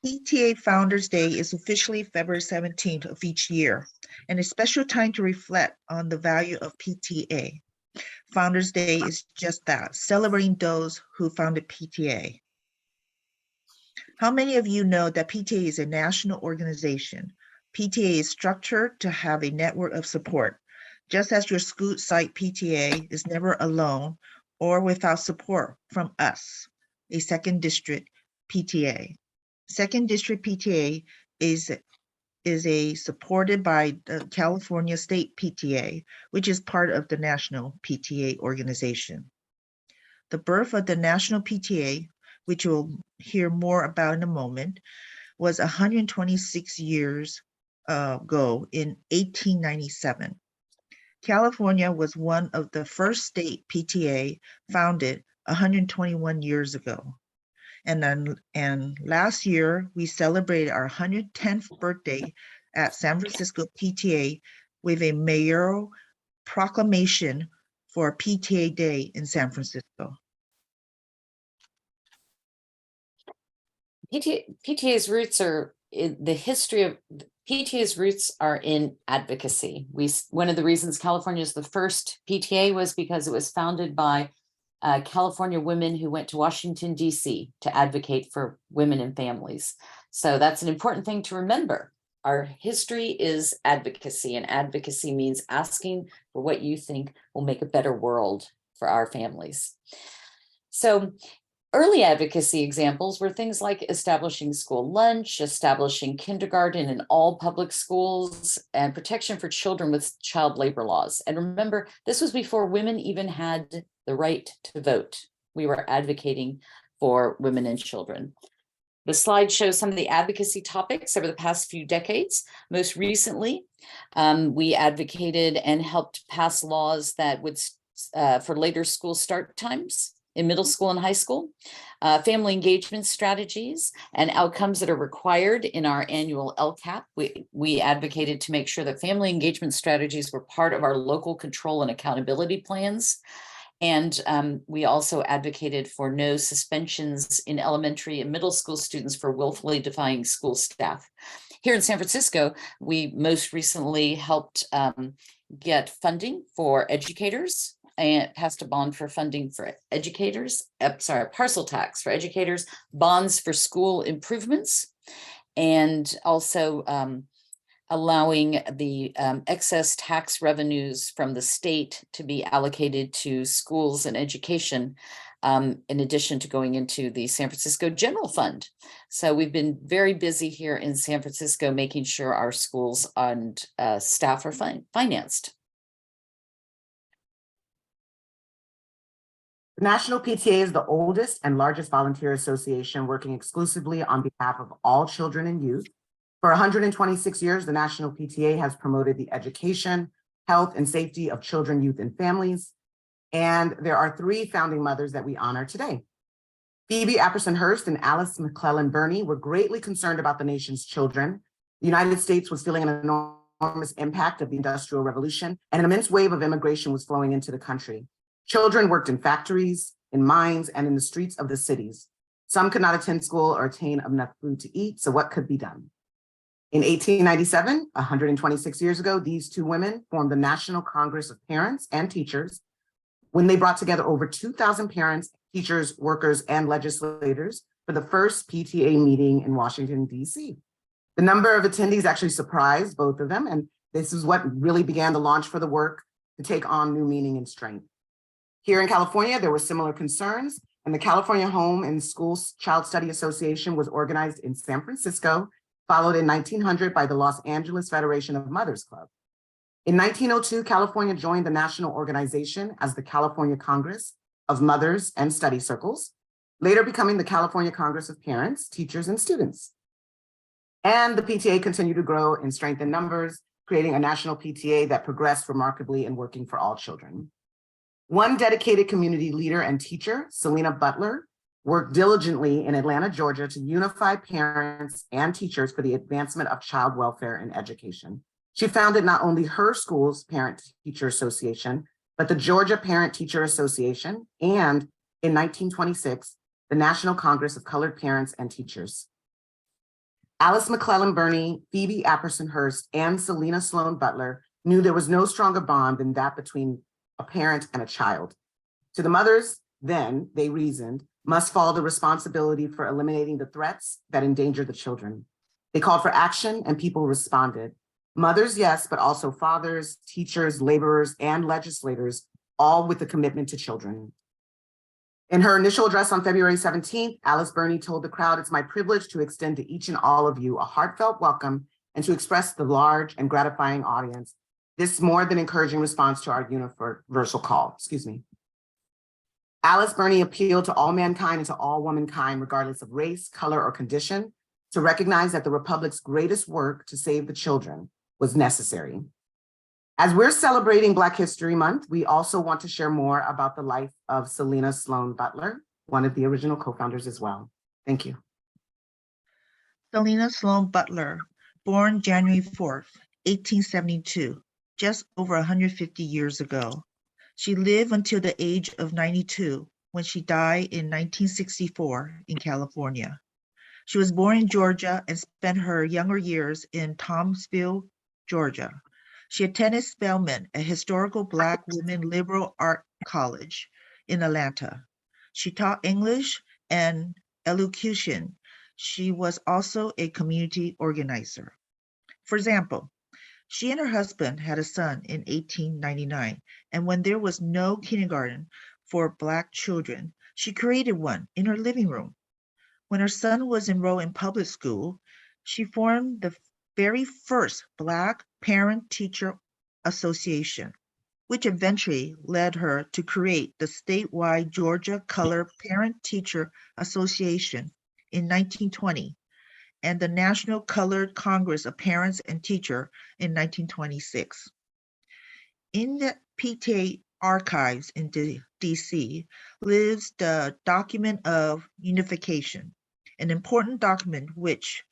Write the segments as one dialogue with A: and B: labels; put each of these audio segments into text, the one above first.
A: PTA Founders Day is officially February 17th of each year, and a special time to reflect on the value of PTA. Founders Day is just that, celebrating those who founded PTA. How many of you know that PTA is a national organization? PTA is structured to have a network of support. Just as your school site PTA is never alone or without support from us, a Second District PTA. Second District PTA is supported by the California State PTA, which is part of the National PTA organization. The birth of the National PTA, which we'll hear more about in a moment, was 126 years ago in 1897. California was one of the first state PTA founded 121 years ago. And last year, we celebrated our 110th birthday at San Francisco PTA with a mayoral proclamation for PTA Day in San Francisco.
B: PTA's roots are in the history of PTA's roots are in advocacy. One of the reasons California is the first PTA was because it was founded by California women who went to Washington, D.C. to advocate for women and families. So that's an important thing to remember. Our history is advocacy, and advocacy means asking for what you think will make a better world for our families. So early advocacy examples were things like establishing school lunch, establishing kindergarten in all public schools, and protection for children with child labor laws. And remember, this was before women even had the right to vote. We were advocating for women and children. The slide shows some of the advocacy topics over the past few decades. Most recently, we advocated and helped pass laws that would for later school start times in middle school and high school, family engagement strategies and outcomes that are required in our annual LCAP. We advocated to make sure that family engagement strategies were part of our local control and accountability plans. And we also advocated for no suspensions in elementary and middle school students for willfully defying school staff. Here in San Francisco, we most recently helped get funding for educators and passed a bond for funding for educators, parcel tax for educators, bonds for school improvements, and also allowing the excess tax revenues from the state to be allocated to schools and education, in addition to going into the San Francisco General Fund. So we've been very busy here in San Francisco, making sure our schools and staff are financed.
C: The National PTA is the oldest and largest volunteer association working exclusively on behalf of all children and youth. For 126 years, the National PTA has promoted the education, health, and safety of children, youth, and families. And there are three founding mothers that we honor today. Phoebe Apperson Hearst and Alice McClellan Burney were greatly concerned about the nation's children. The United States was feeling an enormous impact of the Industrial Revolution, and an immense wave of immigration was flowing into the country. Children worked in factories, in mines, and in the streets of the cities. Some could not attend school or attain enough food to eat, so what could be done? In 1897, 126 years ago, these two women formed the National Congress of Parents and Teachers when they brought together over 2,000 parents, teachers, workers, and legislators for the first PTA meeting in Washington, D.C. The number of attendees actually surprised both of them, and this is what really began the launch for the work to take on new meaning and strength. Here in California, there were similar concerns, and the California Home and School Child Study Association was organized in San Francisco, followed in 1900 by the Los Angeles Federation of Mothers Club. In 1902, California joined the national organization as the California Congress of Mothers and Study Circles, later becoming the California Congress of Parents, Teachers, and Students. And the PTA continued to grow in strength and numbers, creating a national PTA that progressed remarkably in working for all children. One dedicated community leader and teacher, Selena Butler, worked diligently in Atlanta, Georgia to unify parents and teachers for the advancement of child welfare and education. She founded not only her school's Parent-Teacher Association, but the Georgia Parent-Teacher Association, and in 1926, the National Congress of Colored Parents and Teachers. Alice McClellan Burney, Phoebe Apperson Hurst, and Selena Sloan Butler knew there was no stronger bond than that between a parent and a child. To the mothers, then, they reasoned, must fall the responsibility for eliminating the threats that endanger the children. They called for action and people responded. Mothers, yes, but also fathers, teachers, laborers, and legislators, all with a commitment to children. In her initial address on February 17th, Alice Burney told the crowd, "It's my privilege to extend to each and all of you a heartfelt welcome and to express the large and gratifying audience this more than encouraging response to our universal call." Alice Burney appealed to all mankind and to all womankind, regardless of race, color, or condition, to recognize that the Republic's greatest work to save the children was necessary. As we're celebrating Black History Month, we also want to share more about the life of Selena Sloan Butler, one of the original co-founders as well. Thank you.
A: Selena Sloan Butler, born January 4th, 1872, just over 150 years ago. She lived until the age of 92 when she died in 1964 in California. She was born in Georgia and spent her younger years in Thomasville, Georgia. She attended Spelman, a historical Black women liberal art college in Atlanta. She taught English and elocution. She was also a community organizer. For example, she and her husband had a son in 1899, and when there was no kindergarten for Black children, she created one in her living room. When her son was enrolled in public school, she formed the very first Black Parent-Teacher Association, which eventually led her to create the statewide Georgia Color Parent-Teacher Association in 1920 and the National Colored Congress of Parents and Teachers in 1926. In the PTA archives in DC lives the document of unification, an important document which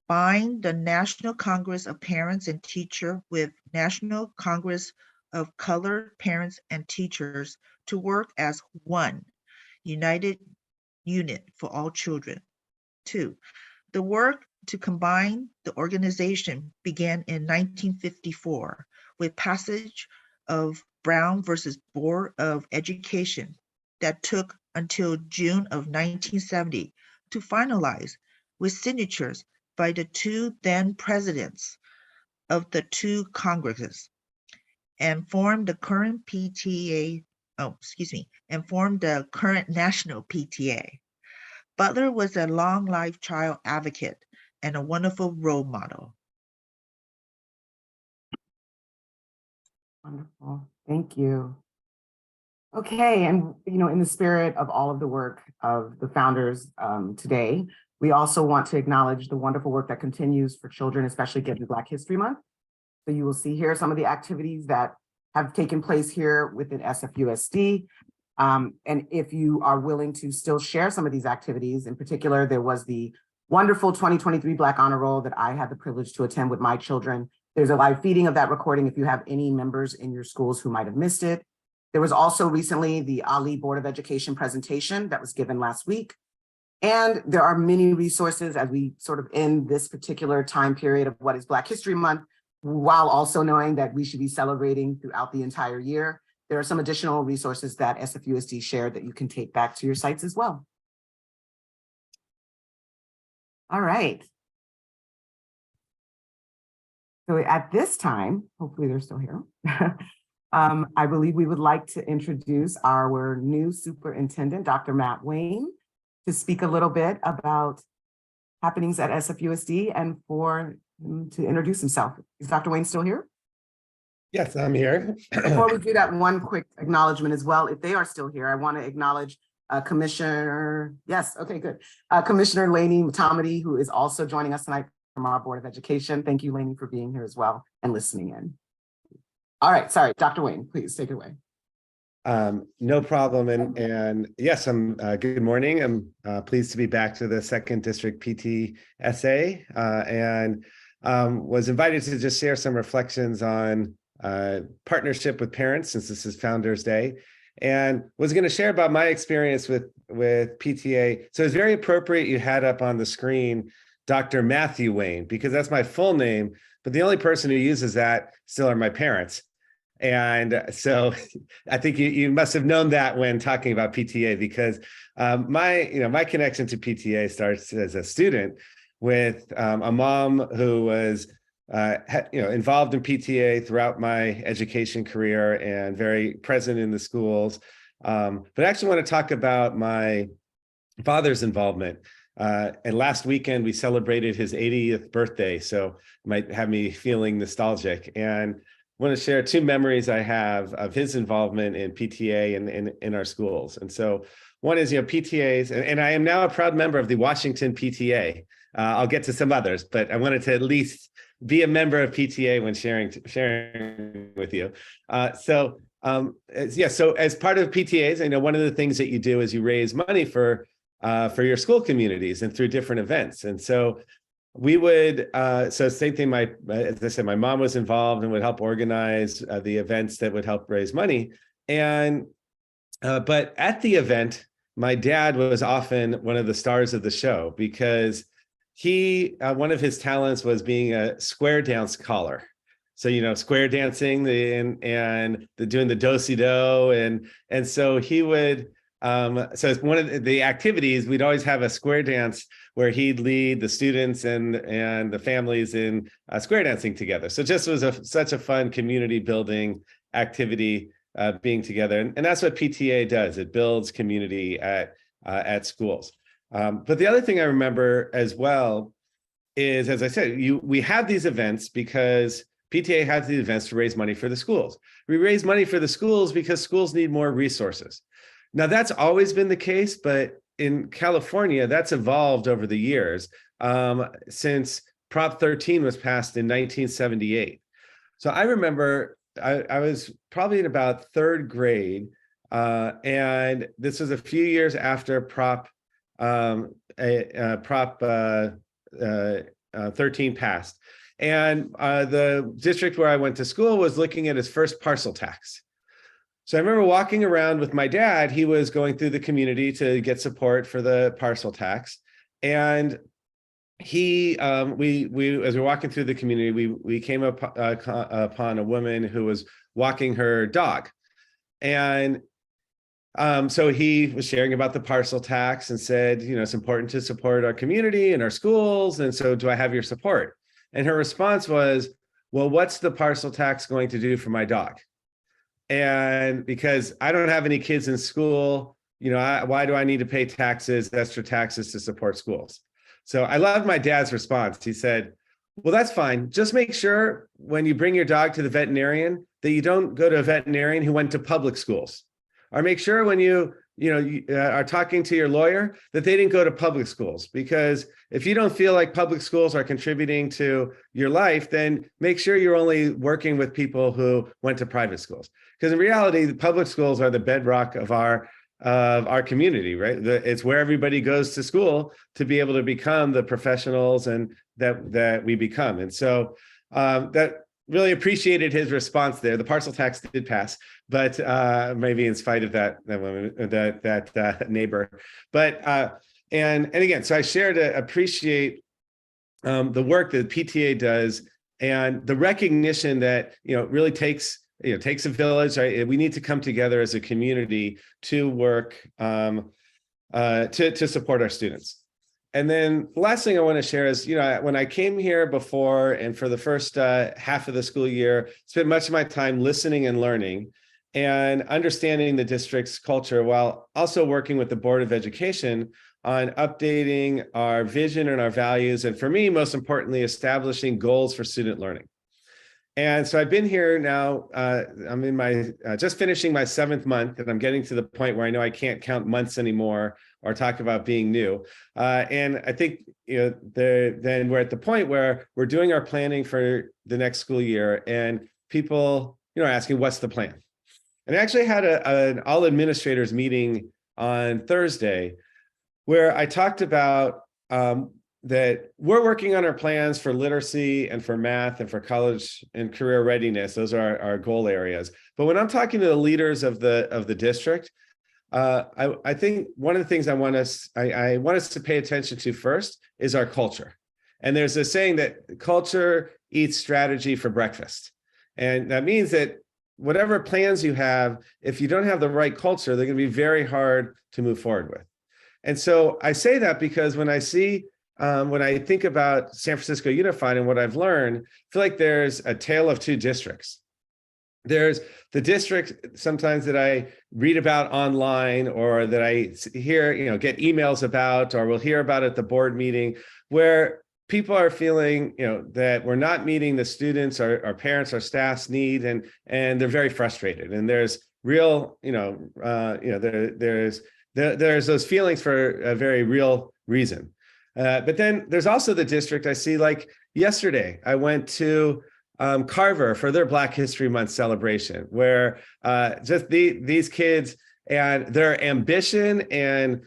A: bind the National Congress of Parents and Teachers with National Congress of Colored Parents and Teachers to work as one united unit for all children. 2. The work to combine the organization began in 1954 with passage of Brown versus Board of Education that took until June of 1970 to finalize with signatures by the two then presidents of the two congresses and formed the current national PTA. Butler was a long life child advocate and a wonderful role model.
C: Wonderful, thank you. Okay, and in the spirit of all of the work of the founders today, we also want to acknowledge the wonderful work that continues for children, especially given Black History Month. So you will see here some of the activities that have taken place here within SFUSD. And if you are willing to still share some of these activities, in particular, there was the wonderful 2023 Black Honor Roll that I had the privilege to attend with my children. There's a live feeding of that recording if you have any members in your schools who might have missed it. There was also recently the Ali Board of Education presentation that was given last week. And there are many resources as we sort of end this particular time period of what is Black History Month, while also knowing that we should be celebrating throughout the entire year. There are some additional resources that SFUSD shared that you can take back to your sites as well. All right. So at this time, hopefully they're still here. I believe we would like to introduce our new superintendent, Dr. Matt Wayne, to speak a little bit about happenings at SFUSD and for him to introduce himself. Is Dr. Wayne still here?
D: Yes, I'm here.
C: Before we do that, one quick acknowledgement as well. If they are still here, I want to acknowledge Commissioner, yes, okay, good. Commissioner Lainey Mutamati, who is also joining us tonight from our Board of Education. Thank you, Lainey, for being here as well and listening in. All right, sorry, Dr. Wayne, please take it away.
D: No problem. And yes, good morning. I'm pleased to be back to the Second District PTA and was invited to just share some reflections on partnership with parents, since this is Founders Day, and was going to share about my experience with PTA. So it's very appropriate you had up on the screen Dr. Matthew Wayne, because that's my full name, but the only person who uses that still are my parents. And so I think you must have known that when talking about PTA, because my connection to PTA starts as a student with a mom who was involved in PTA throughout my education career and very present in the schools. But I actually want to talk about my father's involvement. And last weekend we celebrated his 80th birthday, so it might have me feeling nostalgic. And I want to share two memories I have of his involvement in PTA and in our schools. And so one is, PTAs, and I am now a proud member of the Washington PTA. I'll get to some others, but I wanted to at least be a member of PTA when sharing with you. So as part of PTAs, I know one of the things that you do is you raise money for your school communities and through different events. And so we would, same thing, as I said, my mom was involved and would help organize the events that would help raise money. And, but at the event, my dad was often one of the stars of the show because one of his talents was being a square dance caller. So, square dancing and doing the do-si-do. And so he would, so it's one of the activities, we'd always have a square dance where he'd lead the students and the families in square dancing together. So just was such a fun community building activity, being together. And that's what PTA does. It builds community at schools. But the other thing I remember as well is, as I said, we have these events because PTA has these events to raise money for the schools. We raise money for the schools because schools need more resources. Now, that's always been the case, but in California, that's evolved over the years since Prop 13 was passed in 1978. So I remember I was probably in about third grade, and this was a few years after Prop 13 passed. And the district where I went to school was looking at its first parcel tax. So I remember walking around with my dad. He was going through the community to get support for the parcel tax. And we as we were walking through the community, we came upon a woman who was walking her dog. And so he was sharing about the parcel tax and said, it's important to support our community and our schools. And so do I have your support? And her response was, well, what's the parcel tax going to do for my dog? And because I don't have any kids in school, why do I need to pay extra taxes to support schools? So I love my dad's response. He said, well, that's fine. Just make sure when you bring your dog to the veterinarian that you don't go to a veterinarian who went to public schools. Or make sure when you are talking to your lawyer that they didn't go to public schools, because if you don't feel like public schools are contributing to your life, then make sure you're only working with people who went to private schools. Because in reality, the public schools are the bedrock of our community, right? It's where everybody goes to school to be able to become the professionals and that we become. And so that really appreciated his response there. The parcel tax did pass, but maybe in spite of that neighbor. But and again, so I share to appreciate the work that PTA does and the recognition that really takes a village. We need to come together as a community to work to support our students. And then the last thing I want to share is, when I came here before and for the first half of the school year, spent much of my time listening and learning and understanding the district's culture, while also working with the Board of Education on updating our vision and our values. And for me, most importantly, establishing goals for student learning. And so I've been here now, I'm in my, just finishing my 7th month, and I'm getting to the point where I know I can't count months anymore or talk about being new. And I think, then we're at the point where we're doing our planning for the next school year, and people, are asking, what's the plan? And I actually had an all administrators meeting on Thursday where I talked about that we're working on our plans for literacy and for math and for college and career readiness. Those are our goal areas. But when I'm talking to the leaders of the district, I think one of the things I want us to pay attention to first is our culture. And there's a saying that culture eats strategy for breakfast. And that means that whatever plans you have, if you don't have the right culture, they're going to be very hard to move forward with. And so I say that because when I think about San Francisco Unified and what I've learned, I feel like there's a tale of two districts. There's the district sometimes that I read about online or that I hear, get emails about, or we'll hear about at the board meeting, where people are feeling, that we're not meeting the students, our parents, our staff's need, and they're very frustrated. And there's real, there's those feelings for a very real reason. But then there's also the district I see, like yesterday, I went to Carver for their Black History Month celebration, where just these kids and their ambition and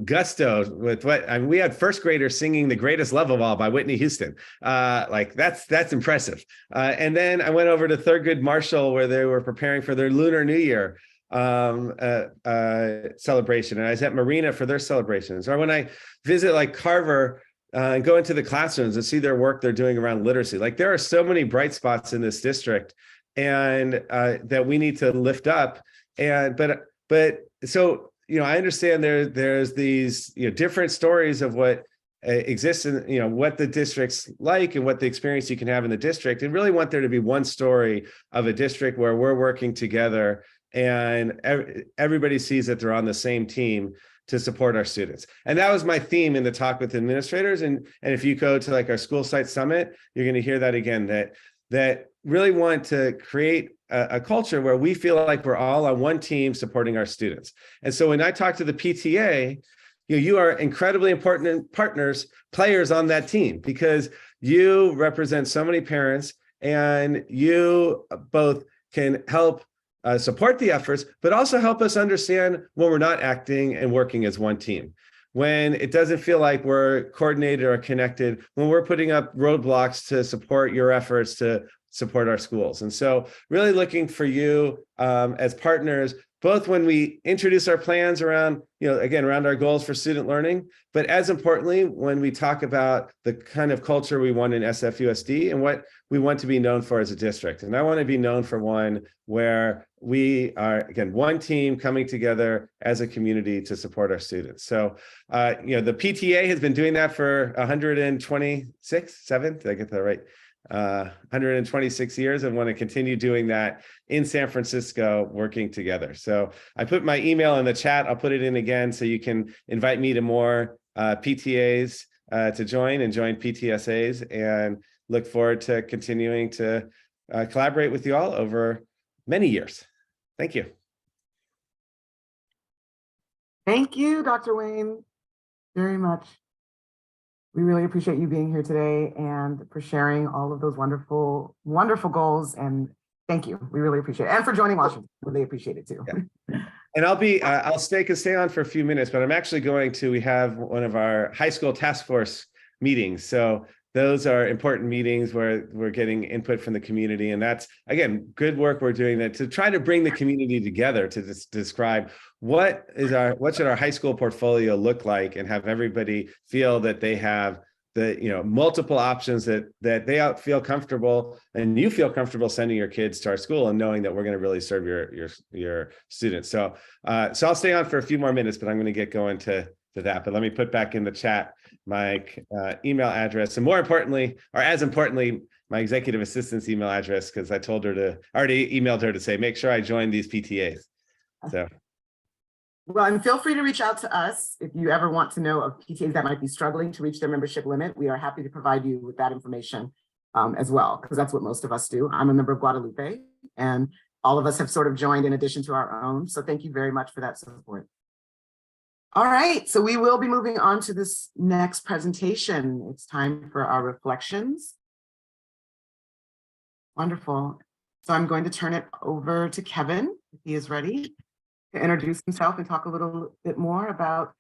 D: gusto with we had first graders singing "The Greatest Love of All" by Whitney Houston. That's impressive. And then I went over to Thurgood Marshall, where they were preparing for their Lunar New Year celebration, and I was at Marina for their celebrations. Or when I visit like Carver and go into the classrooms and see their work they're doing around literacy, like there are so many bright spots in this district, and that we need to lift up. But so I understand there's these different stories of what exists in what the district's like and what the experience you can have in the district, and really want there to be one story of a district where we're working together and everybody sees that they're on the same team to support our students. And that was my theme in the talk with administrators. And if you go to like our school site summit, you're going to hear that again, that really want to create a culture where we feel like we're all on one team supporting our students. And so when I talk to the PTA, you are incredibly important players on that team, because you represent so many parents, and you both can help support the efforts, but also help us understand when we're not acting and working as one team, when it doesn't feel like we're coordinated or connected, when we're putting up roadblocks to support your efforts to support our schools. And so really looking for you as partners, both when we introduce our plans around, around our goals for student learning, but as importantly, when we talk about the kind of culture we want in SFUSD and what we want to be known for as a district. And I want to be known for one where we are, again, one team coming together as a community to support our students. So, the PTA has been doing that for 126, did I get that right? 126 years, and want to continue doing that in San Francisco, working together. So I put my email in the chat. I'll put it in again so you can invite me to more PTAs to join PTSAs, and look forward to continuing to collaborate with you all over many years. Thank you.
C: Thank you, Dr. Wayne, very much. We really appreciate you being here today and for sharing all of those wonderful, wonderful goals. And thank you. We really appreciate it. And for joining Washington. Really appreciate it too.
D: Yeah. And I'll stay on for a few minutes, but I'm actually we have one of our high school task force meetings. So those are important meetings where we're getting input from the community. And that's, again, good work we're doing that to try to bring the community together to describe what should our high school portfolio look like, and have everybody feel that they have the multiple options that they feel comfortable, and you feel comfortable sending your kids to our school and knowing that we're going to really serve your students. So I'll stay on for a few more minutes, but I'm going to get going to that. But let me put back in the chat my email address, and more importantly, or as importantly, my executive assistant's email address, because I already emailed her to say, make sure I join these PTAs. So.
C: Well, and feel free to reach out to us if you ever want to know of PTAs that might be struggling to reach their membership limit. We are happy to provide you with that information as well, because that's what most of us do. I'm a member of Guadalupe, and all of us have sort of joined in addition to our own. So thank you very much for that support. All right, so we will be moving on to this next presentation. It's time for our reflections. Wonderful. So I'm going to turn it over to Kevin, if he is ready, to introduce himself and talk a little bit more about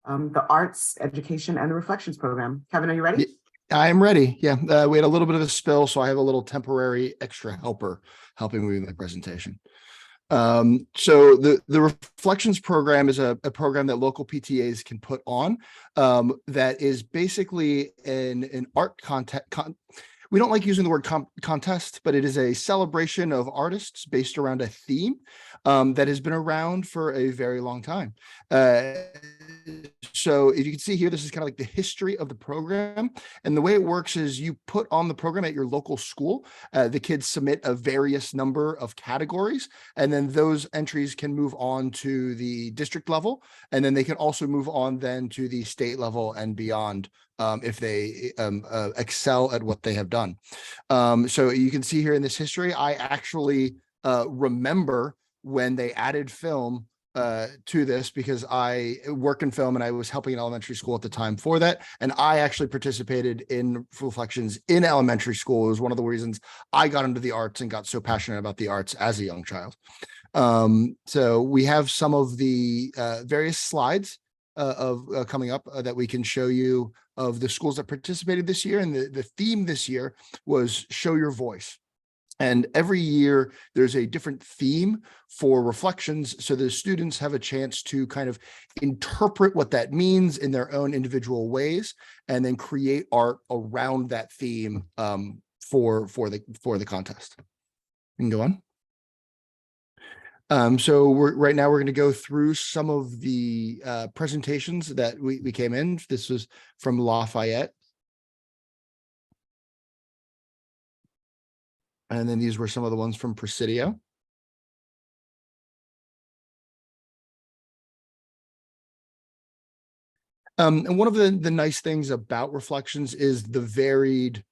C: the arts, education, and the reflections program. Kevin, are you ready?
E: I am ready. Yeah, we had a little bit of a spill, so I have a little temporary extra helper helping me with my presentation. So the Reflections program is a program that local PTAs can put on that is basically an art content. We don't like using the word contest, but it is a celebration of artists based around a theme that has been around for a very long time. So if you can see here, this is kind of like the history of the program. And the way it works is you put on the program at your local school. The kids submit a various number of categories, and then those entries can move on to the district level. And then they can also move on then to the state level and beyond if they excel at what they have done. So you can see here in this history, I actually remember when they added film to this, because I work in film and I was helping in elementary school at the time for that. And I actually participated in Reflections in elementary school. It was one of the reasons I got into the arts and got so passionate about the arts as a young child. So we have some of the various slides of coming up that we can show you of the schools that participated this year. And the theme this year was Show Your Voice. And every year there's a different theme for Reflections. So the students have a chance to kind of interpret what that means in their own individual ways, and then create art around that theme for the contest. You can go on. So right now we're going to go through some of the presentations that we came in. This was from Lafayette. And then these were some of the ones from Presidio. And one of the nice things about Reflections is the varied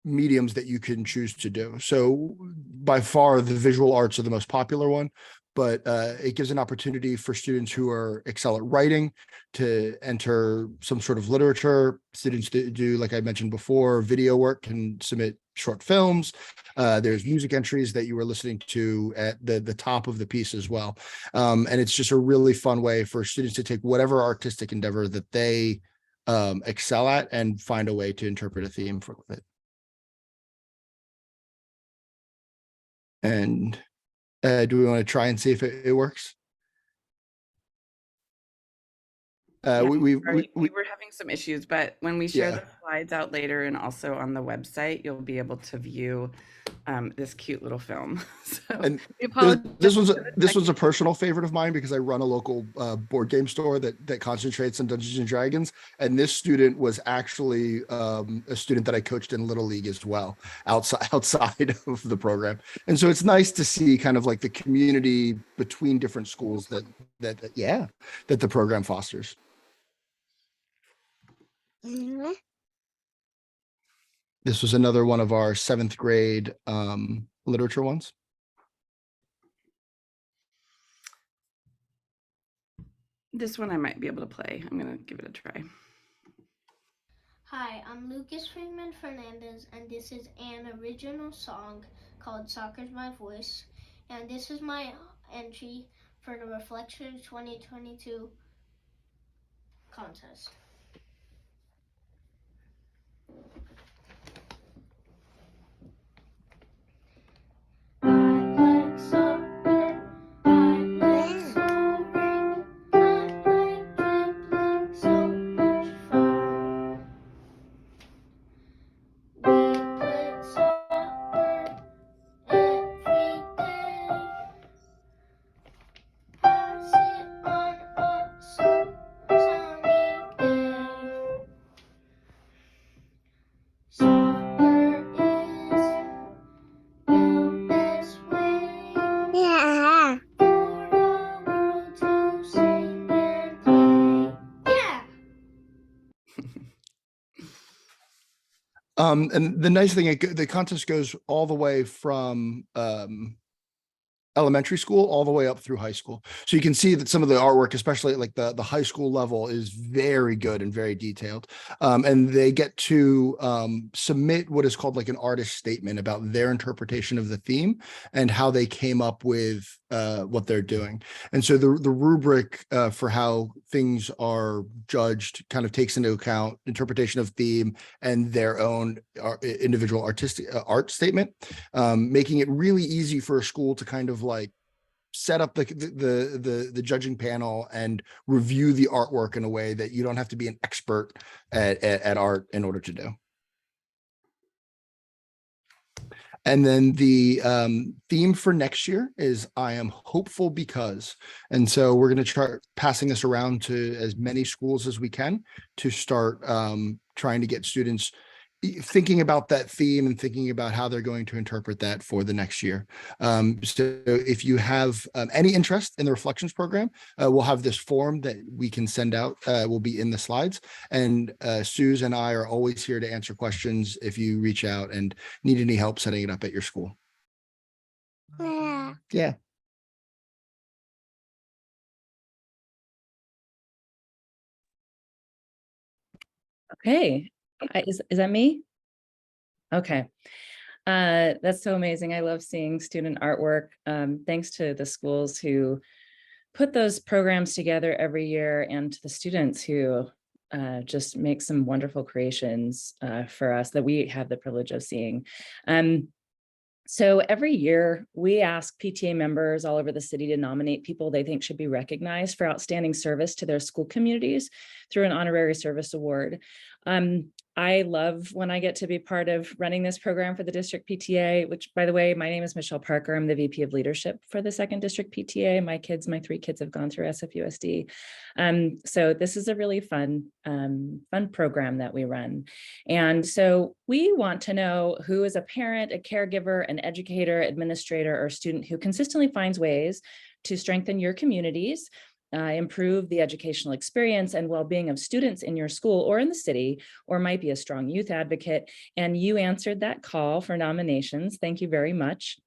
E: mediums that you can choose to do. So by far, the visual arts are the most popular one, but it gives an opportunity for students who are excel at writing to enter some sort of literature. Students do, like I mentioned before, video work, can submit short films. There's music entries that you were listening to at the top of the piece as well. And it's just a really fun way for students to take whatever artistic endeavor that they excel at and find a way to interpret a theme for it. And do we want to try and see if it works?
F: Yeah,
E: We
F: sorry, we were having some issues, but when we share
E: Yeah.
F: the slides out later and also on the website, you'll be able to view this cute little film. So
E: And
F: we apologize.
E: this was a personal favorite of mine, because I run a local board game store that concentrates on Dungeons and Dragons. And this student was actually a student that I coached in Little League as well, outside of the program. And so it's nice to see kind of like the community between different schools that the program fosters. This was another one of our 7th grade literature ones.
F: This one I might be able to play. I'm going to give it a try.
G: Hi, I'm Lucas Freeman Fernandez, and this is an original song called Soccer's My Voice. And this is my entry for the Reflections 2022 contest. I like soccer, I like soaring, I like dribbling, so much fun. We play soccer every day. Pass it on a sunny day. Soccer is the best way for the world to sing and play. Yeah!
E: And the nice thing, the contest goes all the way from elementary school all the way up through high school. So you can see that some of the artwork, especially at like the high school level, is very good and very detailed. And they get to submit what is called like an artist statement about their interpretation of the theme and how they came up with what they're doing. And so the rubric for how things are judged kind of takes into account interpretation of theme and their own individual artistic art statement, making it really easy for a school to kind of like set up the judging panel and review the artwork in a way that you don't have to be an expert at art in order to do. And then the theme for next year is I am hopeful because, and so we're going to try passing this around to as many schools as we can to start trying to get students thinking about that theme and thinking about how they're going to interpret that for the next year. So if you have any interest in the reflections program, we'll have this form that we can send out, will be in the slides. And Suze and I are always here to answer questions if you reach out and need any help setting it up at your school. Yeah.
H: Okay, is that me? Okay, that's so amazing. I love seeing student artwork. Thanks to the schools who put those programs together every year and to the students who just make some wonderful creations for us that we have the privilege of seeing. So every year we ask PTA members all over the city to nominate people they think should be recognized for outstanding service to their school communities through an honorary service award. I love when I get to be part of running this program for the district PTA, which, by the way, my name is Michelle Parker. I'm the VP of leadership for the Second District PTA. My 3 kids have gone through SFUSD. So this is a really fun program that we run. And so we want to know who is a parent, a caregiver, an educator, administrator, or student who consistently finds ways to strengthen your communities, improve the educational experience and well-being of students in your school or in the city, or might be a strong youth advocate. And you answered that call for nominations. Thank you very much.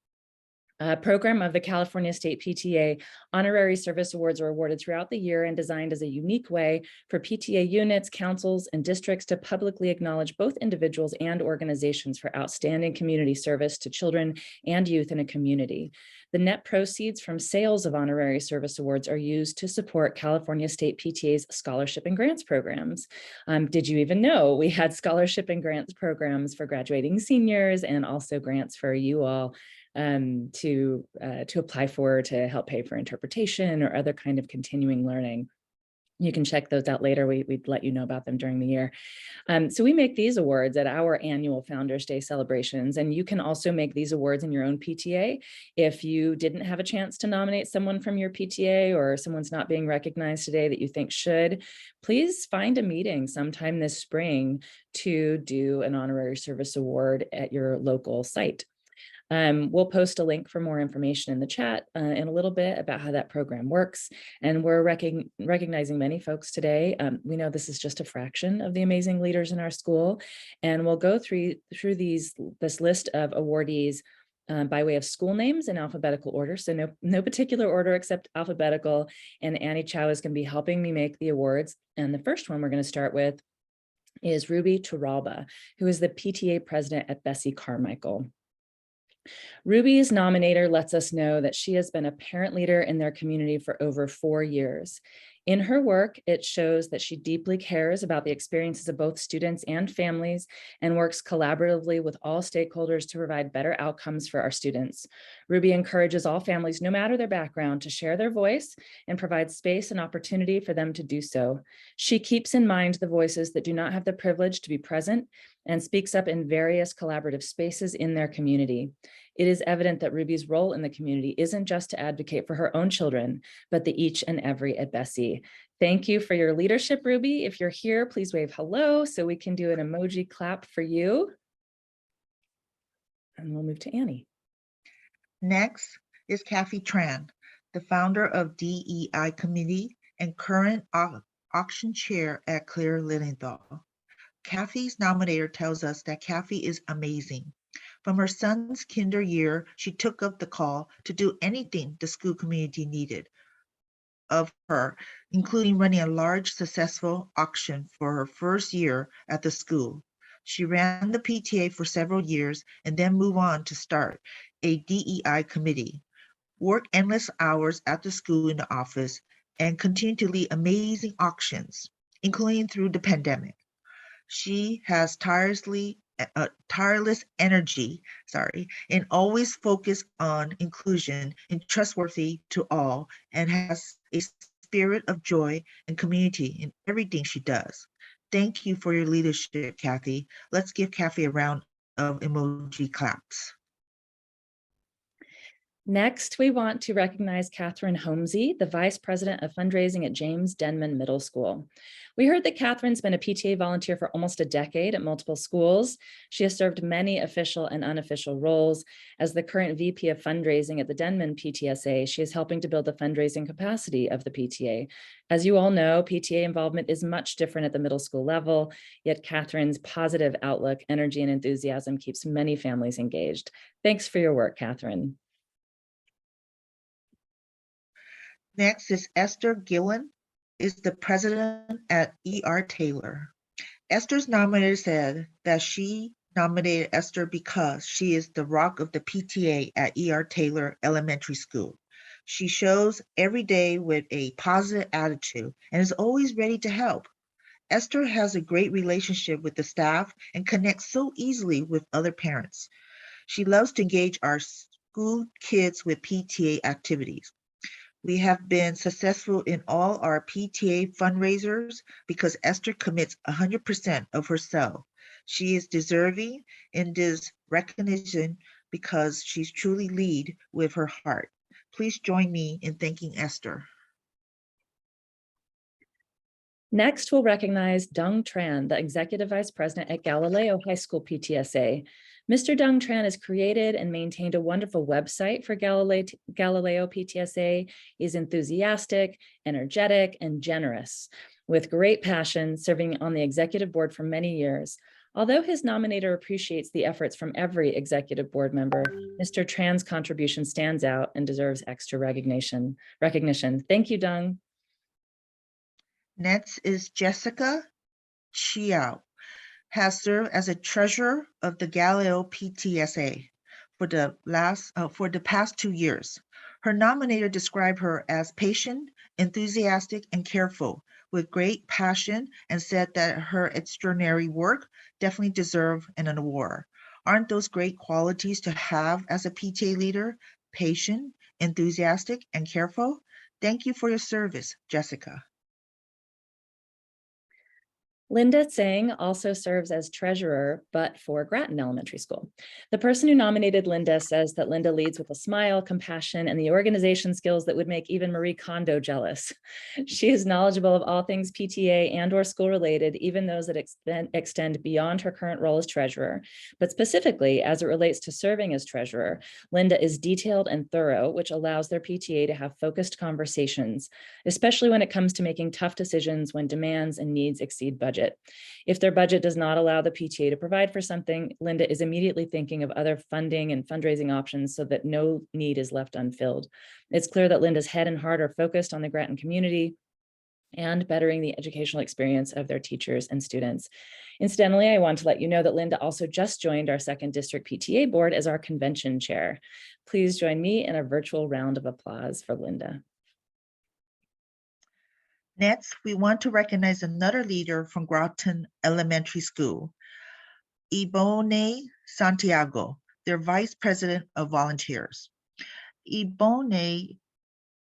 H: A program of the California State PTA Honorary Service Awards are awarded throughout the year and designed as a unique way for PTA units, councils, and districts to publicly acknowledge both individuals and organizations for outstanding community service to children and youth in a community. The net proceeds from sales of honorary service awards are used to support California State PTA's scholarship and grants programs. Did you even know we had scholarship and grants programs for graduating seniors and also grants for you all to apply for to help pay for interpretation or other kind of continuing learning? You can check those out later. We'd let you know about them during the year. So we make these awards at our annual Founders Day celebrations, and you can also make these awards in your own PTA. If you didn't have a chance to nominate someone from your PTA or someone's not being recognized today that you think should, please find a meeting sometime this spring to do an honorary service award at your local site. We'll post a link for more information in the chat in a little bit about how that program works. And we're recognizing many folks today. We know this is just a fraction of the amazing leaders in our school. And we'll go through this list of awardees by way of school names in alphabetical order. So no particular order except alphabetical. And Annie Chow is going to be helping me make the awards. And the first one we're going to start with is Ruby Turalba, who is the PTA president at Bessie Carmichael. Ruby's nominator lets us know that she has been a parent leader in their community for over 4 years. In her work, it shows that she deeply cares about the experiences of both students and families and works collaboratively with all stakeholders to provide better outcomes for our students. Ruby encourages all families, no matter their background, to share their voice and provides space and opportunity for them to do so. She keeps in mind the voices that do not have the privilege to be present and speaks up in various collaborative spaces in their community. It is evident that Ruby's role in the community isn't just to advocate for her own children, but the each and every at Bessie. Thank you for your leadership, Ruby. If you're here, please wave hello so we can do an emoji clap for you. And we'll move to Annie.
A: Next is Kathy Tran, the founder of DEI Committee and current auction chair at Claire Lilienthal. Kathy's nominator tells us that Kathy is amazing. From her son's kinder year, she took up the call to do anything the school community needed of her, including running a large successful auction for her first year at the school. She ran the PTA for several years and then moved on to start a DEI committee, work endless hours at the school in the office, and continue to lead amazing auctions, including through the pandemic. She has tireless energy, and always focused on inclusion and trustworthy to all, and has a spirit of joy and community in everything she does. Thank you for your leadership, Kathy. Let's give Kathy a round of emoji claps.
H: Next, we want to recognize Catherine Holmesy, the Vice President of Fundraising at James Denman Middle School. We heard that Catherine's been a PTA volunteer for almost a decade at multiple schools. She has served many official and unofficial roles. As the current VP of Fundraising at the Denman PTSA, she is helping to build the fundraising capacity of the PTA. As you all know, PTA involvement is much different at the middle school level, yet Catherine's positive outlook, energy, and enthusiasm keeps many families engaged. Thanks for your work, Catherine.
A: Next is Esther Gillen, is the president at E.R. Taylor. Esther's nominator said that she nominated Esther because she is the rock of the PTA at E.R. Taylor Elementary School. She shows every day with a positive attitude and is always ready to help. Esther has a great relationship with the staff and connects so easily with other parents. She loves to engage our school kids with PTA activities. We have been successful in all our PTA fundraisers because Esther commits 100% of herself. She is deserving in this recognition because she's truly lead with her heart. Please join me in thanking Esther.
H: Next, we'll recognize Dung Tran, the Executive Vice President at Galileo High School PTSA. Mr. Dung Tran has created and maintained a wonderful website for Galileo PTSA. He's enthusiastic, energetic, and generous, with great passion, serving on the executive board for many years. Although his nominator appreciates the efforts from every executive board member, Mr. Tran's contribution stands out and deserves extra recognition. Thank you, Dung.
A: Next is Jessica Chiao, has served as a treasurer of the Galileo PTSA for the past 2 years. Her nominator described her as patient, enthusiastic, and careful, with great passion, and said that her extraordinary work definitely deserved an award. Aren't those great qualities to have as a PTA leader? Patient, enthusiastic, and careful? Thank you for your service, Jessica.
H: Linda Tseng also serves as treasurer, but for Grattan Elementary School. The person who nominated Linda says that Linda leads with a smile, compassion, and the organization skills that would make even Marie Kondo jealous. She is knowledgeable of all things PTA and or school related, even those that extend beyond her current role as treasurer. But specifically, as it relates to serving as treasurer, Linda is detailed and thorough, which allows their PTA to have focused conversations, especially when it comes to making tough decisions when demands and needs exceed budget. If their budget does not allow the PTA to provide for something, Linda is immediately thinking of other funding and fundraising options so that no need is left unfilled. It's clear that Linda's head and heart are focused on the Grattan community and bettering the educational experience of their teachers and students. Incidentally, I want to let you know that Linda also just joined our Second District PTA board as our convention chair. Please join me in a virtual round of applause for Linda.
A: Next, we want to recognize another leader from Grattan Elementary School, Ibone Santiago, their Vice President of Volunteers. Ibone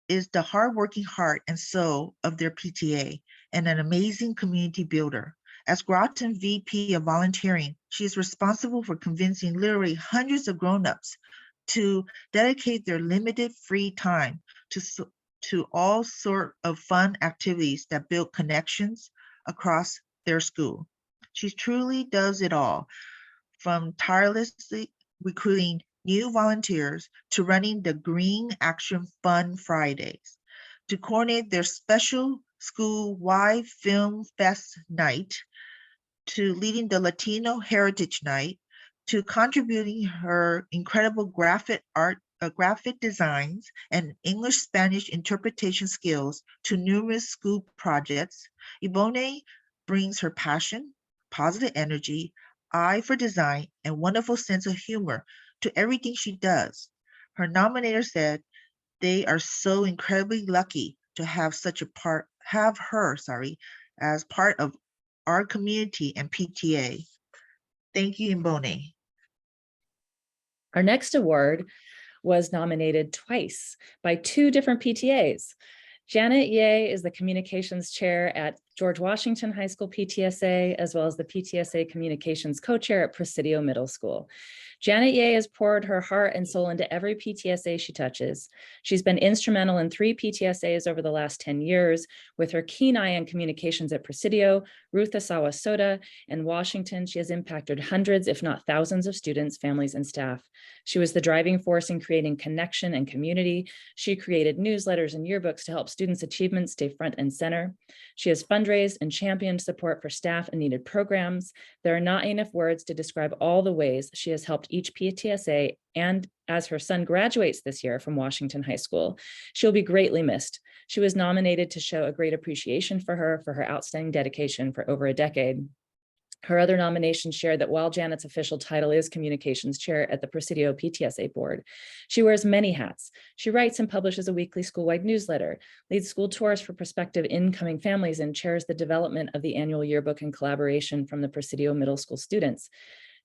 A: is the hardworking heart and soul of their PTA and an amazing community builder. As Grattan VP of Volunteering, she is responsible for convincing literally hundreds of grown-ups to dedicate their limited free time to all sort of fun activities that build connections across their school. She truly does it all, from tirelessly recruiting new volunteers to running the Green Action Fun Fridays, to coordinate their special school-wide film fest night, to leading the Latino Heritage Night, to contributing her incredible graphic designs and English-Spanish interpretation skills to numerous school projects. Ibone brings her passion, positive energy, eye for design, and wonderful sense of humor to everything she does. Her nominator said they are so incredibly lucky to have her, as part of our community and PTA. Thank you, Ibone.
H: Our next award was nominated twice by two different PTAs. Janet Ye is the communications chair at George Washington High School PTSA, as well as the PTSA communications co-chair at Presidio Middle School. Janet Ye has poured her heart and soul into every PTSA she touches. She's been instrumental in 3 PTSAs over the last 10 years. With her keen eye on communications at Presidio, Ruth Asawa Soda, and Washington, she has impacted hundreds, if not thousands of students, families, and staff. She was the driving force in creating connection and community. She created newsletters and yearbooks to help students' achievements stay front and center. She has fundraised and championed support for staff and needed programs. There are not enough words to describe all the ways she has helped each PTSA, and as her son graduates this year from Washington High School, she'll be greatly missed. She was nominated to show a great appreciation for her outstanding dedication for over a decade. Her other nominations share that while Janet's official title is communications chair at the Presidio PTSA board, she wears many hats. She writes and publishes a weekly school-wide newsletter, leads school tours for prospective incoming families, and chairs the development of the annual yearbook in collaboration from the Presidio Middle School students.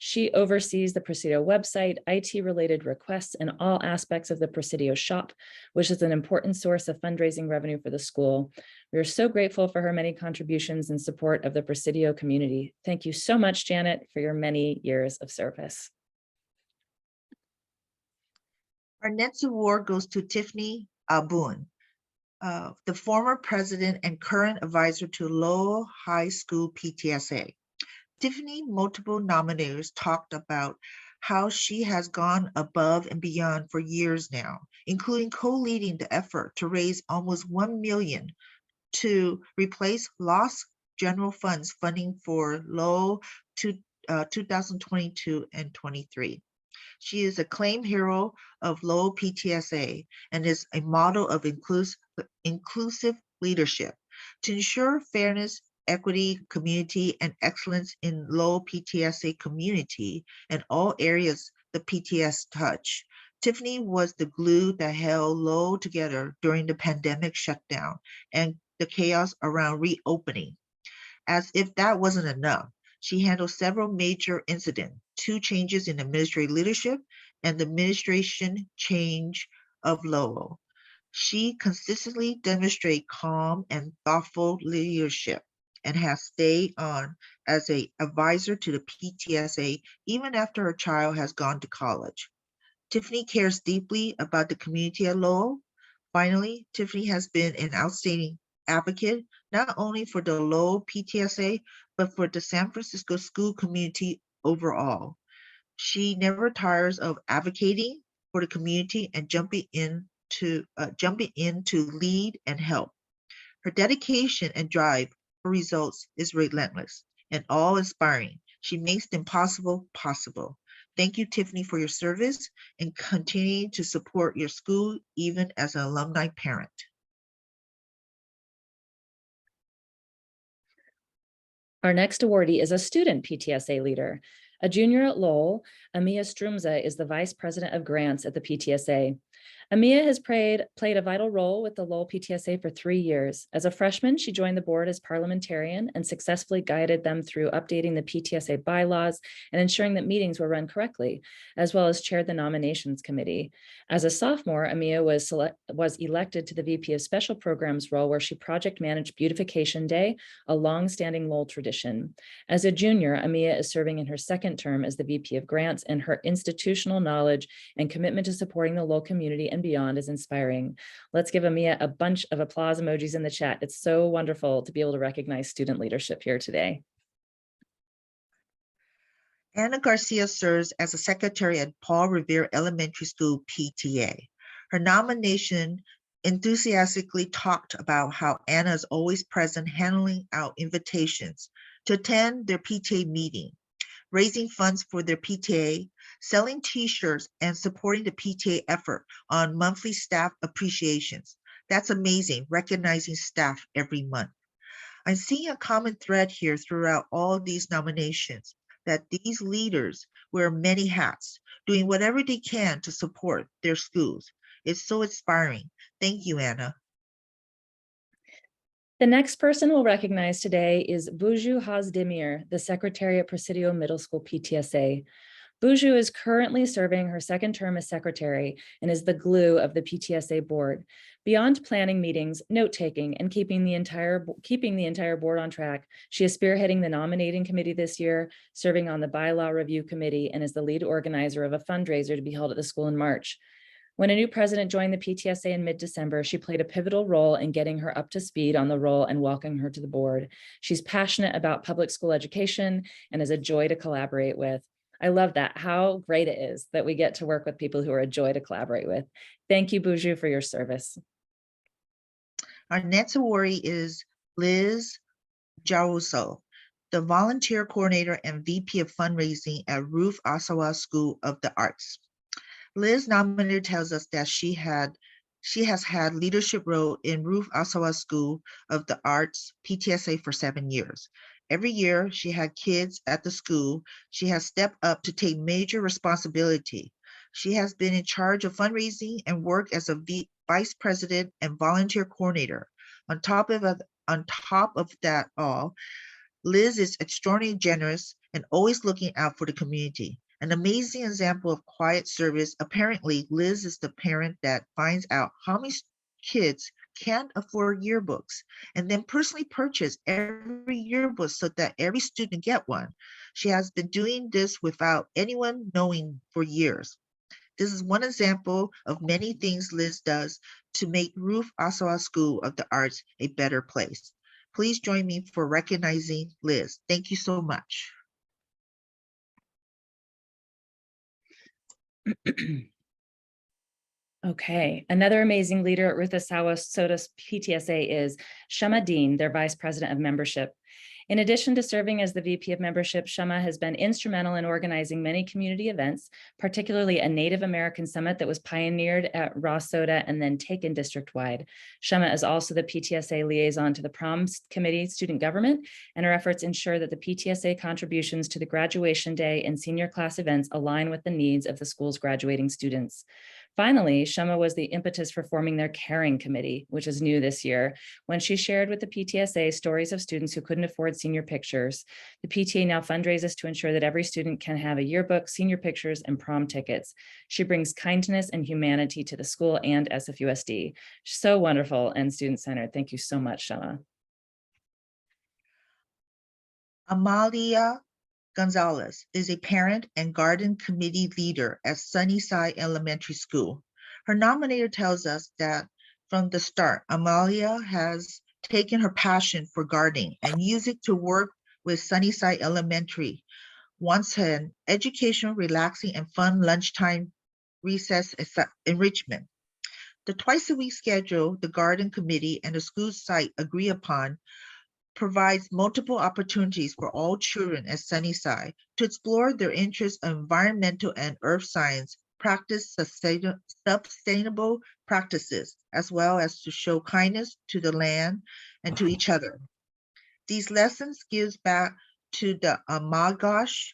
H: She oversees the Presidio website, IT-related requests, and all aspects of the Presidio shop, which is an important source of fundraising revenue for the school. We are so grateful for her many contributions and support of the Presidio community. Thank you so much, Janet, for your many years of service.
A: Our next award goes to Tiffany Abun, the former president and current advisor to Lowell High School PTSA. Tiffany, multiple nominators talked about how she has gone above and beyond for years now, including co-leading the effort to raise almost $1 million to replace lost general funds funding for Lowell 2022 and 23. She is a acclaimed hero of Lowell PTSA and is a model of inclusive leadership. To ensure fairness, equity, community, and excellence in Lowell PTSA community and all areas the PTS touch, Tiffany was the glue that held Lowell together during the pandemic shutdown and the chaos around reopening. As if that wasn't enough, she handled several major incidents, 2 changes in administrative leadership, and the administration change of Lowell. She consistently demonstrated calm and thoughtful leadership and has stayed on as an advisor to the PTSA even after her child has gone to college. Tiffany cares deeply about the community at Lowell. Finally, Tiffany has been an outstanding advocate, not only for the Lowell PTSA, but for the San Francisco school community overall. She never tires of advocating for the community and jumping in to lead and help. Her dedication and drive for results is relentless and awe-inspiring. She makes the impossible possible. Thank you, Tiffany, for your service and continuing to support your school, even as an alumni parent.
H: Our next awardee is a student PTSA leader. A junior at Lowell, Amia Strumza is the vice president of grants at the PTSA. Amia has played a vital role with the Lowell PTSA for 3 years. As a freshman, she joined the board as parliamentarian and successfully guided them through updating the PTSA bylaws and ensuring that meetings were run correctly, as well as chaired the nominations committee. As a sophomore, Amia was elected to the VP of Special Programs role, where she project managed Beautification Day, a long-standing Lowell tradition. As a junior, Amia is serving in her 2nd term as the VP of Grants, and her institutional knowledge and commitment to supporting the Lowell community and beyond is inspiring. Let's give Amia a bunch of applause emojis in the chat. It's so wonderful to be able to recognize student leadership here today.
A: Anna Garcia serves as a secretary at Paul Revere Elementary School PTA. Her nomination enthusiastically talked about how Anna is always present, handing out invitations to attend their PTA meeting. raising funds for their PTA, selling t-shirts, and supporting the PTA effort on monthly staff appreciations. That's amazing, recognizing staff every month. I'm seeing a common thread here throughout all these nominations, that these leaders wear many hats, doing whatever they can to support their schools. It's so inspiring. Thank you, Anna.
H: The next person we'll recognize today is Buju Hazdemir, the Secretary at Presidio Middle School PTSA. Buju is currently serving her second term as secretary and is the glue of the PTSA board. Beyond planning meetings, note-taking, and keeping the entire board on track, she is spearheading the nominating committee this year, serving on the bylaw review committee, and is the lead organizer of a fundraiser to be held at the school in March. When a new president joined the PTSA in mid-December, she played a pivotal role in getting her up to speed on the role and welcoming her to the board. She's passionate about public school education and is a joy to collaborate with. I love that, how great it is that we get to work with people who are a joy to collaborate with. Thank you, Buju, for your service.
A: Our next awardee is Liz Jaruso, the volunteer coordinator and VP of fundraising at Ruth Asawa School of the Arts. Liz nominator tells us that she has had leadership role in Ruth Asawa School of the Arts PTSA for 7 years. Every year she had kids at the school, she has stepped up to take major responsibility. She has been in charge of fundraising and worked as a vice president and volunteer coordinator. On top of that all, Liz is extraordinarily generous and always looking out for the community. An amazing example of quiet service. Apparently, Liz is the parent that finds out how many kids can't afford yearbooks and then personally purchase every yearbook so that every student get one. She has been doing this without anyone knowing for years. This is one example of many things Liz does to make Ruth Asawa School of the Arts a better place. Please join me for recognizing Liz. Thank you so much.
H: Okay, another amazing leader at Ruth Asawa Soda's PTSA is Shama Dean, their Vice President of Membership. In addition to serving as the VP of Membership, Shama has been instrumental in organizing many community events, particularly a Native American Summit that was pioneered at Ross Soda and then taken district-wide. Shama is also the PTSA liaison to the Prom Committee Student Government, and her efforts ensure that the PTSA contributions to the graduation day and senior class events align with the needs of the school's graduating students. Finally, Shama was the impetus for forming their Caring Committee, which is new this year, when she shared with the PTSA stories of students who couldn't afford senior pictures. The PTA now fundraises to ensure that every student can have a yearbook, senior pictures, and prom tickets. She brings kindness and humanity to the school and SFUSD. So wonderful and student-centered. Thank you so much, Shama.
A: Amalia Gonzalez is a parent and garden committee leader at Sunnyside Elementary School. Her nominator tells us that from the start, Amalia has taken her passion for gardening and used it to work with Sunnyside Elementary. Once an educational, relaxing, and fun lunchtime recess enrichment. The twice-a-week schedule the garden committee and the school site agree upon provides multiple opportunities for all children at Sunnyside to explore their interests in environmental and earth science, practice sustainable practices, as well as to show kindness to the land and to each other. These lessons gives back to the Amagash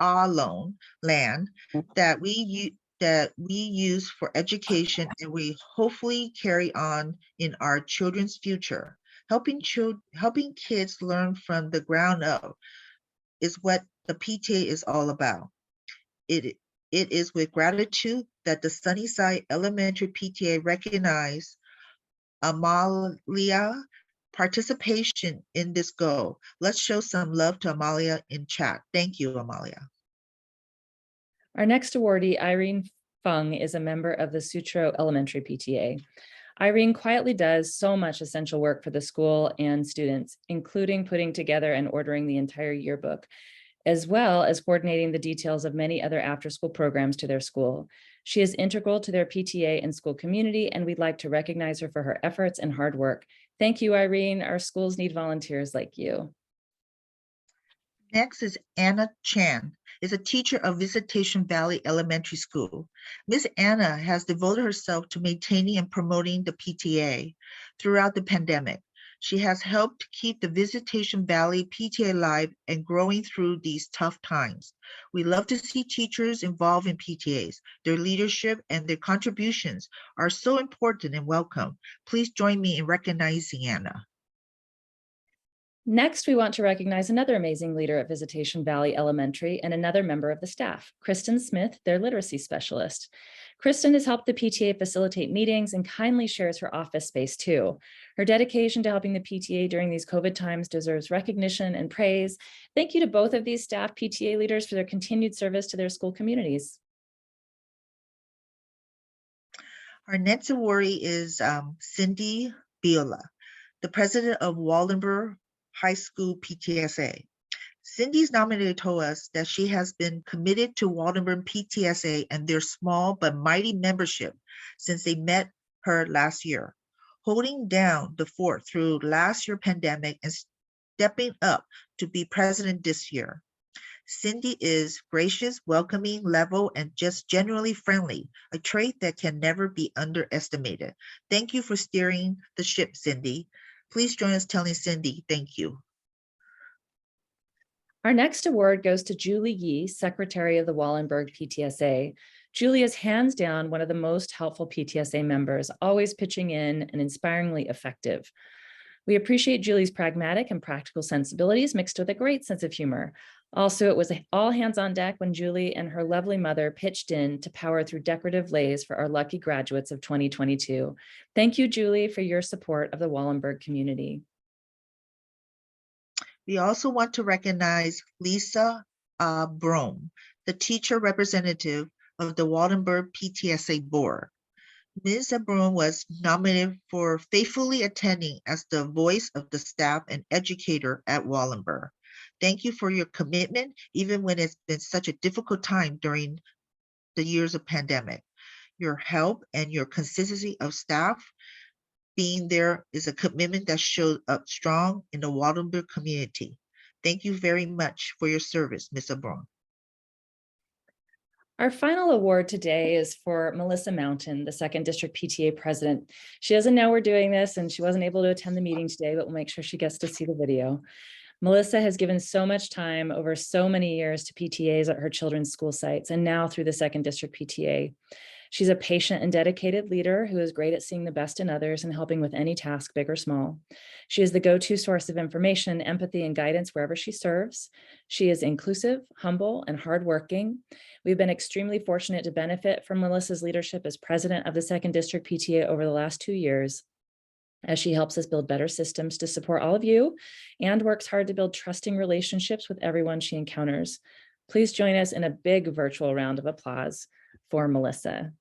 A: Alone land that we use for education, and we hopefully carry on in our children's future. Helping kids learn from the ground up is what the PTA is all about. It is with gratitude that the Sunnyside Elementary PTA recognize Amalia participation in this goal. Let's show some love to Amalia in chat. Thank you, Amalia.
H: Our next awardee, Irene Fung, is a member of the Sutro Elementary PTA. Irene quietly does so much essential work for the school and students, including putting together and ordering the entire yearbook, as well as coordinating the details of many other after-school programs to their school. She is integral to their PTA and school community, and we'd like to recognize her for her efforts and hard work. Thank you, Irene. Our schools need volunteers like you.
A: Next is Anna Chan, is a teacher of Visitation Valley Elementary School. Ms. Anna has devoted herself to maintaining and promoting the PTA throughout the pandemic. She has helped keep the Visitation Valley PTA alive and growing through these tough times. We love to see teachers involved in PTAs. Their leadership and their contributions are so important and welcome. Please join me in recognizing Anna.
H: Next, we want to recognize another amazing leader at Visitation Valley Elementary and another member of the staff, Kristen Smith, their literacy specialist. Kristen has helped the PTA facilitate meetings and kindly shares her office space too. Her dedication to helping the PTA during these COVID times deserves recognition and praise. Thank you to both of these staff PTA leaders for their continued service to their school communities.
A: Our next awardee is Cindy Biola, the president of Waldenburg High School PTSA. Cindy's nominated told us that she has been committed to Waldenburg PTSA and their small but mighty membership since they met her last year, holding down the fort through last year's pandemic and stepping up to be president this year. Cindy is gracious, welcoming, level, and just genuinely friendly, a trait that can never be underestimated. Thank you for steering the ship, Cindy. Please join us telling Cindy thank you.
H: Our next award goes to Julie Yee, Secretary of the Wallenberg PTSA. Julie is hands down one of the most helpful PTSA members, always pitching in and inspiringly effective. We appreciate Julie's pragmatic and practical sensibilities mixed with a great sense of humor. Also, it was all hands on deck when Julie and her lovely mother pitched in to power through decorative leis for our lucky graduates of 2022. Thank you, Julie, for your support of the Wallenberg community.
A: We also want to recognize Lisa Brome, the teacher representative of the Waldenburg PTSA board. Ms. Brome was nominated for faithfully attending as the voice of the staff and educator at Wallenberg. Thank you for your commitment, even when it's been such a difficult time during the years of pandemic. Your help and your consistency of staff being there is a commitment that shows up strong in the Waldenburg community. Thank you very much for your service, Ms. Brome.
H: Our final award today is for Melissa Mountain, the Second District PTA president. She doesn't know we're doing this and she wasn't able to attend the meeting today, but we'll make sure she gets to see the video. Melissa has given so much time over so many years to PTAs at her children's school sites and now through the Second District PTA. She's a patient and dedicated leader who is great at seeing the best in others and helping with any task, big or small. She is the go-to source of information, empathy, and guidance wherever she serves. She is inclusive, humble, and hardworking. We've been extremely fortunate to benefit from Melissa's leadership as president of the Second District PTA over the last 2 years, as she helps us build better systems to support all of you and works hard to build trusting relationships with everyone she encounters. Please join us in a big virtual round of applause for Melissa.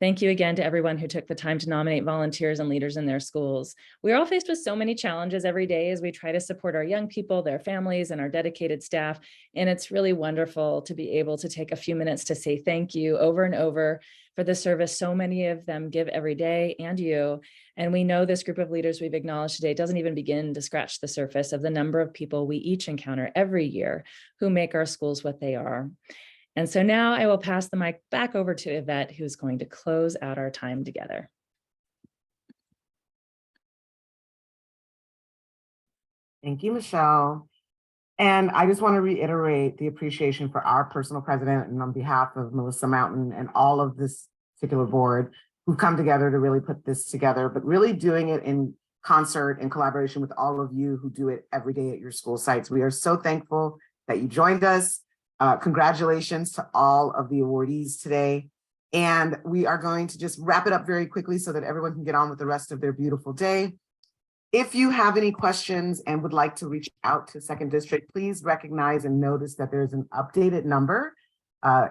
H: Thank you again to everyone who took the time to nominate volunteers and leaders in their schools. We're all faced with so many challenges every day as we try to support our young people, their families, and our dedicated staff. And it's really wonderful to be able to take a few minutes to say thank you over and over for the service so many of them give every day, and you. And we know this group of leaders we've acknowledged today doesn't even begin to scratch the surface of the number of people we each encounter every year who make our schools what they are. And so now I will pass the mic back over to Yvette, who's going to close out our time together.
C: Thank you, Michelle. And I just want to reiterate the appreciation for our personal president and on behalf of Melissa Mountain and all of this particular board who've come together to really put this together, but really doing it in concert and collaboration with all of you who do it every day at your school sites. We are so thankful that you joined us. Congratulations to all of the awardees today. And we are going to just wrap it up very quickly so that everyone can get on with the rest of their beautiful day. If you have any questions and would like to reach out to Second District, please recognize and notice that there's an updated number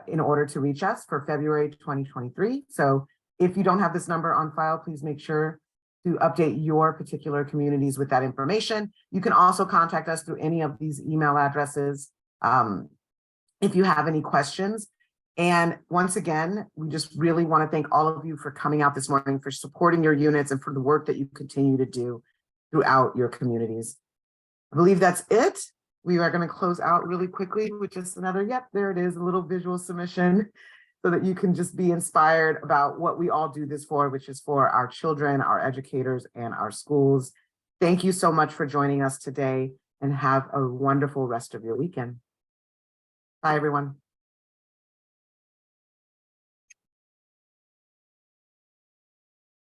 C: in order to reach us for February 2023. So if you don't have this number on file, please make sure to update your particular communities with that information. You can also contact us through any of these email addresses if you have any questions. And once again, we just really want to thank all of you for coming out this morning, for supporting your units and for the work that you continue to do throughout your communities. I believe that's it. We are going to close out really quickly with just another, yep, there it is, a little visual submission so that you can just be inspired about what we all do this for, which is for our children, our educators, and our schools. Thank you so much for joining us today, and have a wonderful rest of your weekend. Bye, everyone.